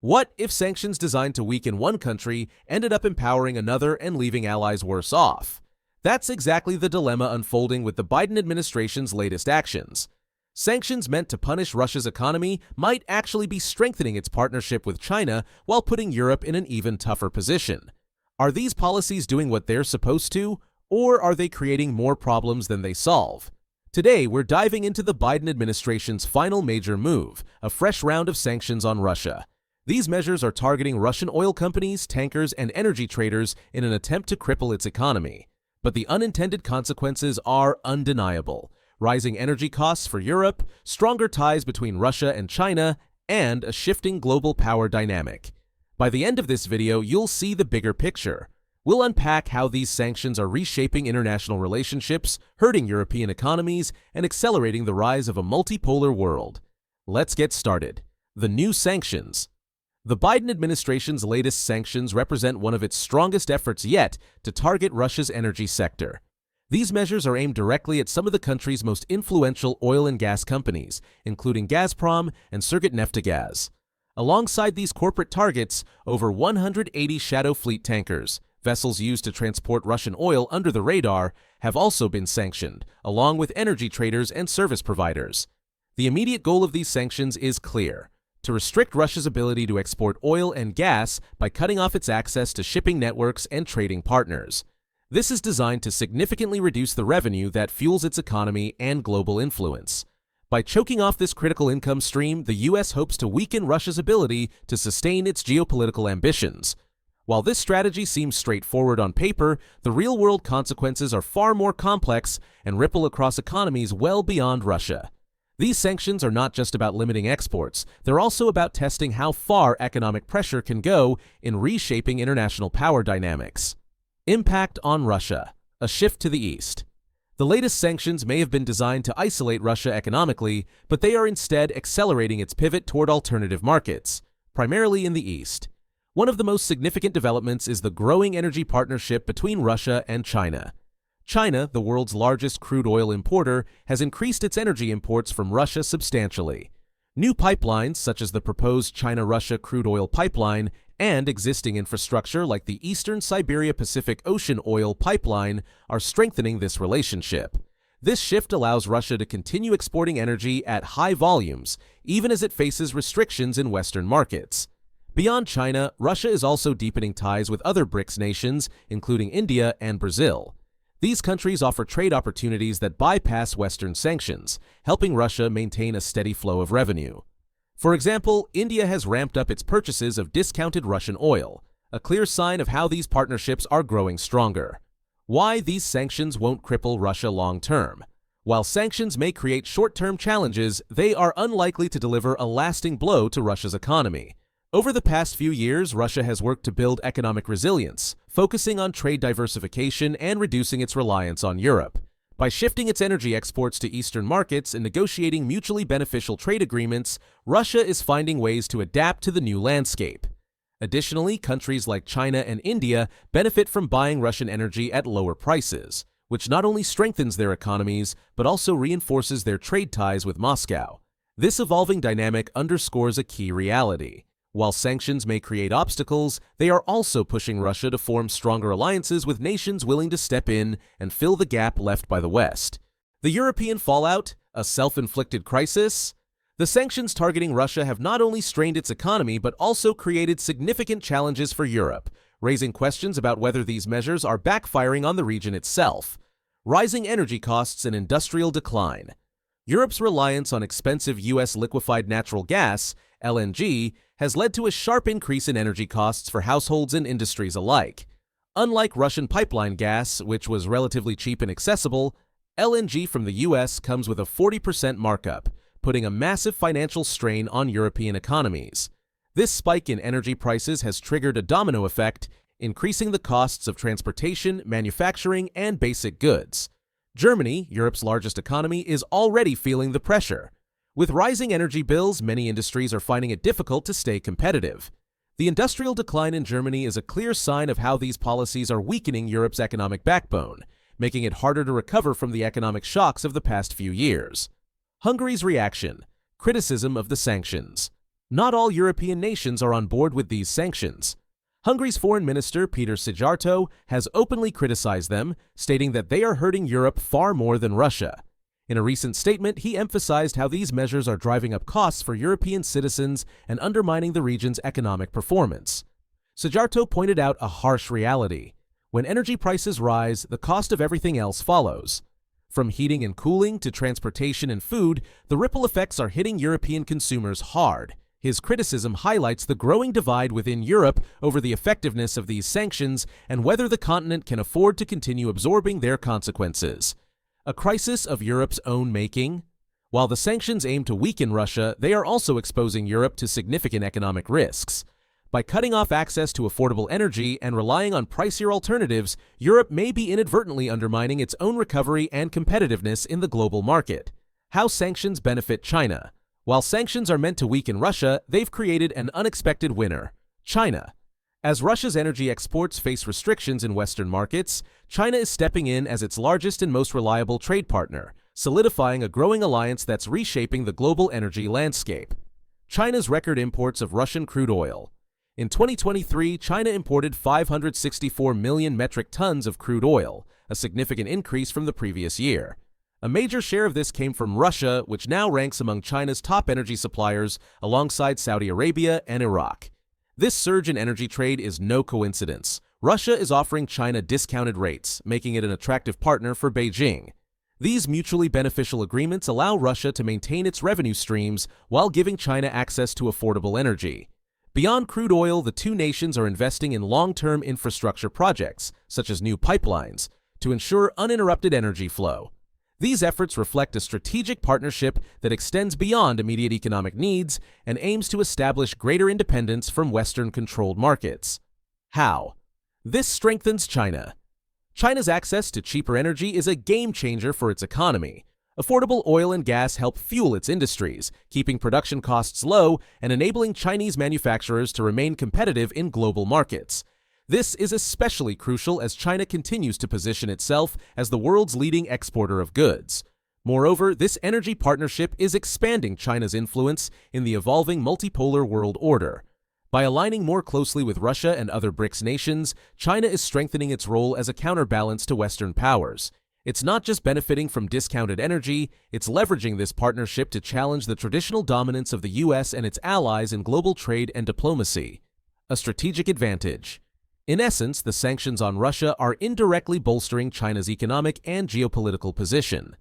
What if sanctions designed to weaken one country ended up empowering another and leaving allies worse off? That's exactly the dilemma unfolding with the Biden administration's latest actions. Sanctions meant to punish Russia's economy might actually be strengthening its partnership with China while putting Europe in an even tougher position. Are these policies doing what they're supposed to, or are they creating more problems than they solve? Today, we're diving into the Biden administration's final major move, a fresh round of sanctions on Russia. These measures are targeting Russian oil companies, tankers, and energy traders in an attempt to cripple its economy. But the unintended consequences are undeniable: rising energy costs for Europe, stronger ties between Russia and China, and a shifting global power dynamic. By the end of this video, you'll see the bigger picture. We'll unpack how these sanctions are reshaping international relationships, hurting European economies, and accelerating the rise of a multipolar world. Let's get started. The new sanctions. The Biden administration's latest sanctions represent one of its strongest efforts yet to target Russia's energy sector. These measures are aimed directly at some of the country's most influential oil and gas companies, including Gazprom and Surgutneftegaz. Alongside these corporate targets, over 180 shadow fleet tankers, vessels used to transport Russian oil under the radar, have also been sanctioned, along with energy traders and service providers. The immediate goal of these sanctions is clear: to restrict Russia's ability to export oil and gas by cutting off its access to shipping networks and trading partners. This is designed to significantly reduce the revenue that fuels its economy and global influence. By choking off this critical income stream, the U.S. hopes to weaken Russia's ability to sustain its geopolitical ambitions. While this strategy seems straightforward on paper, the real-world consequences are far more complex and ripple across economies well beyond Russia. These sanctions are not just about limiting exports, they're also about testing how far economic pressure can go in reshaping international power dynamics. Impact on Russia: a shift to the east. The latest sanctions may have been designed to isolate Russia economically, but they are instead accelerating its pivot toward alternative markets, primarily in the east. One of the most significant developments is the growing energy partnership between Russia and China. China, the world's largest crude oil importer, has increased its energy imports from Russia substantially. New pipelines, such as the proposed China-Russia crude oil pipeline, and existing infrastructure like the Eastern Siberia Pacific Ocean Oil Pipeline, are strengthening this relationship. This shift allows Russia to continue exporting energy at high volumes, even as it faces restrictions in Western markets. Beyond China, Russia is also deepening ties with other BRICS nations, including India and Brazil. These countries offer trade opportunities that bypass Western sanctions, helping Russia maintain a steady flow of revenue. For example, India has ramped up its purchases of discounted Russian oil, a clear sign of how these partnerships are growing stronger. Why these sanctions won't cripple Russia long-term. While sanctions may create short-term challenges, they are unlikely to deliver a lasting blow to Russia's economy. Over the past few years, Russia has worked to build economic resilience, focusing on trade diversification and reducing its reliance on Europe. By shifting its energy exports to Eastern markets and negotiating mutually beneficial trade agreements, Russia is finding ways to adapt to the new landscape. Additionally, countries like China and India benefit from buying Russian energy at lower prices, which not only strengthens their economies, but also reinforces their trade ties with Moscow. This evolving dynamic underscores a key reality. While sanctions may create obstacles, they are also pushing Russia to form stronger alliances with nations willing to step in and fill the gap left by the West. The European fallout: a self-inflicted crisis? The sanctions targeting Russia have not only strained its economy but also created significant challenges for Europe, raising questions about whether these measures are backfiring on the region itself. Rising energy costs and industrial decline. Europe's reliance on expensive U.S. liquefied natural gas, LNG, has led to a sharp increase in energy costs for households and industries alike. Unlike Russian pipeline gas, which was relatively cheap and accessible, LNG from the U.S. comes with a 40% markup, putting a massive financial strain on European economies. This spike in energy prices has triggered a domino effect, increasing the costs of transportation, manufacturing, and basic goods. Germany, Europe's largest economy, is already feeling the pressure. With rising energy bills, many industries are finding it difficult to stay competitive. The industrial decline in Germany is a clear sign of how these policies are weakening Europe's economic backbone, making it harder to recover from the economic shocks of the past few years. Hungary's reaction: criticism of the sanctions. Not all European nations are on board with these sanctions. Hungary's Foreign Minister Peter Szijjártó has openly criticized them, stating that they are hurting Europe far more than Russia. In a recent statement, he emphasized how these measures are driving up costs for European citizens and undermining the region's economic performance. Szijjártó pointed out a harsh reality. When energy prices rise, the cost of everything else follows. From heating and cooling to transportation and food, the ripple effects are hitting European consumers hard. His criticism highlights the growing divide within Europe over the effectiveness of these sanctions and whether the continent can afford to continue absorbing their consequences. A crisis of Europe's own making? While the sanctions aim to weaken Russia, they are also exposing Europe to significant economic risks. By cutting off access to affordable energy and relying on pricier alternatives, Europe may be inadvertently undermining its own recovery and competitiveness in the global market. How sanctions benefit China? While sanctions are meant to weaken Russia, they've created an unexpected winner: China. As Russia's energy exports face restrictions in Western markets, China is stepping in as its largest and most reliable trade partner, solidifying a growing alliance that's reshaping the global energy landscape. China's record imports of Russian crude oil. In 2023, China imported 564 million metric tons of crude oil, a significant increase from the previous year. A major share of this came from Russia, which now ranks among China's top energy suppliers alongside Saudi Arabia and Iraq. This surge in energy trade is no coincidence. Russia is offering China discounted rates, making it an attractive partner for Beijing. These mutually beneficial agreements allow Russia to maintain its revenue streams while giving China access to affordable energy. Beyond crude oil, the two nations are investing in long-term infrastructure projects, such as new pipelines, to ensure uninterrupted energy flow. These efforts reflect a strategic partnership that extends beyond immediate economic needs and aims to establish greater independence from Western-controlled markets. How? This strengthens China. China's access to cheaper energy is a game-changer for its economy. Affordable oil and gas help fuel its industries, keeping production costs low and enabling Chinese manufacturers to remain competitive in global markets. This is especially crucial as China continues to position itself as the world's leading exporter of goods. Moreover, this energy partnership is expanding China's influence in the evolving multipolar world order. By aligning more closely with Russia and other BRICS nations, China is strengthening its role as a counterbalance to Western powers. It's not just benefiting from discounted energy, it's leveraging this partnership to challenge the traditional dominance of the US and its allies in global trade and diplomacy. A strategic advantage. In essence, the sanctions on Russia are indirectly bolstering China's economic and geopolitical position.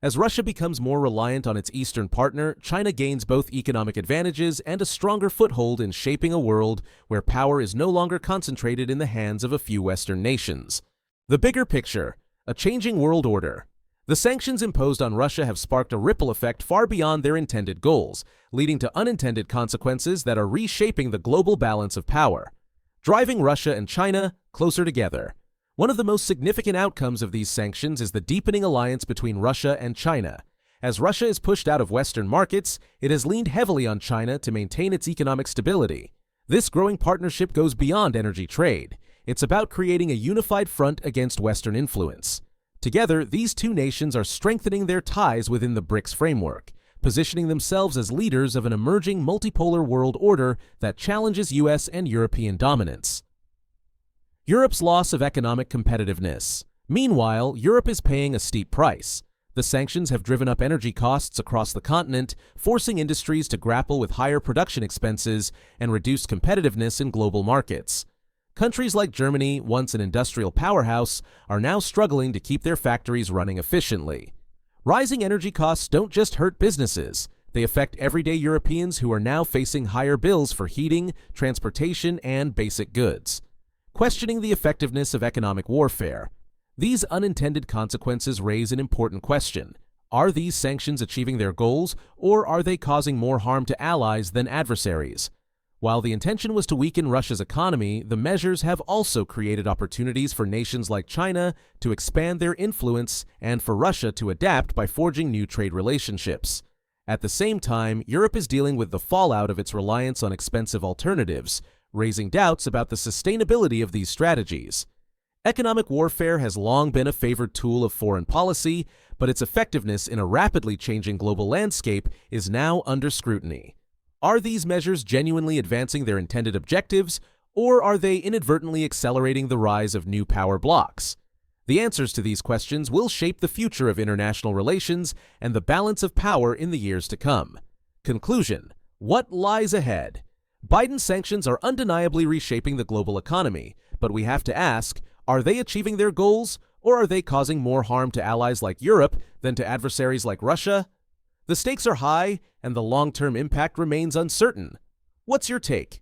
As Russia becomes more reliant on its eastern partner, China gains both economic advantages and a stronger foothold in shaping a world where power is no longer concentrated in the hands of a few Western nations. The bigger picture. A changing world order. The sanctions imposed on Russia have sparked a ripple effect far beyond their intended goals, leading to unintended consequences that are reshaping the global balance of power, driving Russia and China closer together. One of the most significant outcomes of these sanctions is the deepening alliance between Russia and China. As Russia is pushed out of Western markets, it has leaned heavily on China to maintain its economic stability. This growing partnership goes beyond energy trade. It's about creating a unified front against Western influence. Together, these two nations are strengthening their ties within the BRICS framework, positioning themselves as leaders of an emerging multipolar world order that challenges US and European dominance. Europe's loss of economic competitiveness. Meanwhile, Europe is paying a steep price. The sanctions have driven up energy costs across the continent, forcing industries to grapple with higher production expenses and reduced competitiveness in global markets. Countries like Germany, once an industrial powerhouse, are now struggling to keep their factories running efficiently. Rising energy costs don't just hurt businesses. They affect everyday Europeans who are now facing higher bills for heating, transportation, and basic goods. Questioning the effectiveness of economic warfare. These unintended consequences raise an important question. Are these sanctions achieving their goals, or are they causing more harm to allies than adversaries? While the intention was to weaken Russia's economy, the measures have also created opportunities for nations like China to expand their influence and for Russia to adapt by forging new trade relationships. At the same time, Europe is dealing with the fallout of its reliance on expensive alternatives, raising doubts about the sustainability of these strategies. Economic warfare has long been a favored tool of foreign policy, but its effectiveness in a rapidly changing global landscape is now under scrutiny. Are these measures genuinely advancing their intended objectives, or are they inadvertently accelerating the rise of new power blocs? The answers to these questions will shape the future of international relations and the balance of power in the years to come. Conclusion: what lies ahead? Biden's sanctions are undeniably reshaping the global economy, but we have to ask, are they achieving their goals, or are they causing more harm to allies like Europe than to adversaries like Russia? The stakes are high, and the long-term impact remains uncertain. What's your take?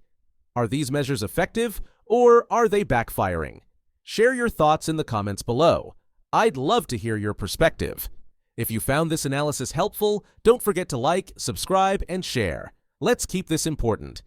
Are these measures effective, or are they backfiring? Share your thoughts in the comments below. I'd love to hear your perspective. If you found this analysis helpful, don't forget to like, subscribe, and share. Let's keep this important.